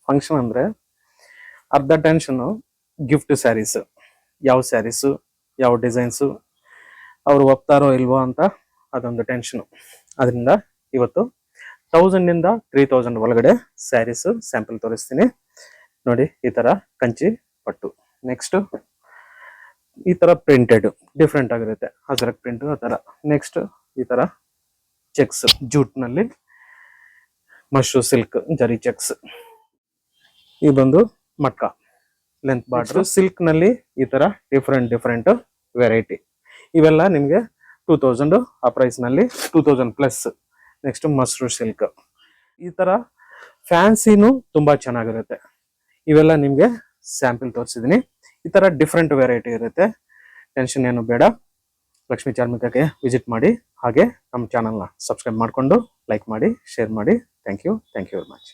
Function ಅಂದರೆ ಅರ್ಧ tension gift saris, ಯಾವ ಸ್ಯಾರೀಸು, ಯಾವ ಡಿಸೈನ್ಸು, ಅವರು ಒಪ್ತಾರೋ ಇಲ್ವೋ ಅಂತ ಅದೊಂದು ಟೆನ್ಷನು. ಅದರಿಂದ ಇವತ್ತು 1000 to 3000 ಒಳಗಡೆ ಸ್ಯಾರೀಸು ಸ್ಯಾಂಪಲ್ ತೋರಿಸ್ತೀನಿ ನೋಡಿ. ಈ ಥರ ಕಂಚಿ ಪಟ್ಟು, ನೆಕ್ಸ್ಟ್ ಈ ಥರ ಪ್ರಿಂಟೆಡ್ ಡಿಫ್ರೆಂಟ್ ಆಗಿರುತ್ತೆ, ಅಜರಕ್ ಪ್ರಿಂಟು ಆ ಥರ. ನೆಕ್ಸ್ಟ್ ಈ ಥರ ಚೆಕ್ಸ್ ಜೂಟ್ನಲ್ಲಿ ಮಶ್ರೂ ಸಿಲ್ಕ್ ಜರಿ ಚೆಕ್ಸ್. ಈ ಬಂದು ಮಟ್ಕ ಲೆಂತ್ ಬಾರ್ಡರ್ ಸಿಲ್ಕ್ನಲ್ಲಿ ಈ ಥರ ಡಿಫ್ರೆಂಟ್ ವೆರೈಟಿ. ಇವೆಲ್ಲ ನಿಮಗೆ 2000 ಆ ಪ್ರೈಸ್ನಲ್ಲಿ 2000 ಪ್ಲಸ್. ನೆಕ್ಸ್ಟ್ ಮಶ್ರೂ ಸಿಲ್ಕ್, ಈ ಥರ ಫ್ಯಾನ್ಸಿನೂ ತುಂಬ ಚೆನ್ನಾಗಿರುತ್ತೆ. ಇವೆಲ್ಲ ನಿಮಗೆ ಸ್ಯಾಂಪಲ್ ತೋರಿಸಿದ್ದೀನಿ. ಈ ಥರ ಡಿಫ್ರೆಂಟ್ ವೆರೈಟಿ ಇರುತ್ತೆ, ಟೆನ್ಷನ್ ಏನು ಬೇಡ. ಲಕ್ಷ್ಮೀ ಚಾರ್ಮಿಕಕ್ಕೆ ವಿಸಿಟ್ ಮಾಡಿ, ಹಾಗೆ ನಮ್ಮ ಚಾನಲ್ನ ಸಬ್ಸ್ಕ್ರೈಬ್ ಮಾಡಿಕೊಂಡು ಲೈಕ್ ಮಾಡಿ, ಶೇರ್ ಮಾಡಿ. Thank you very much.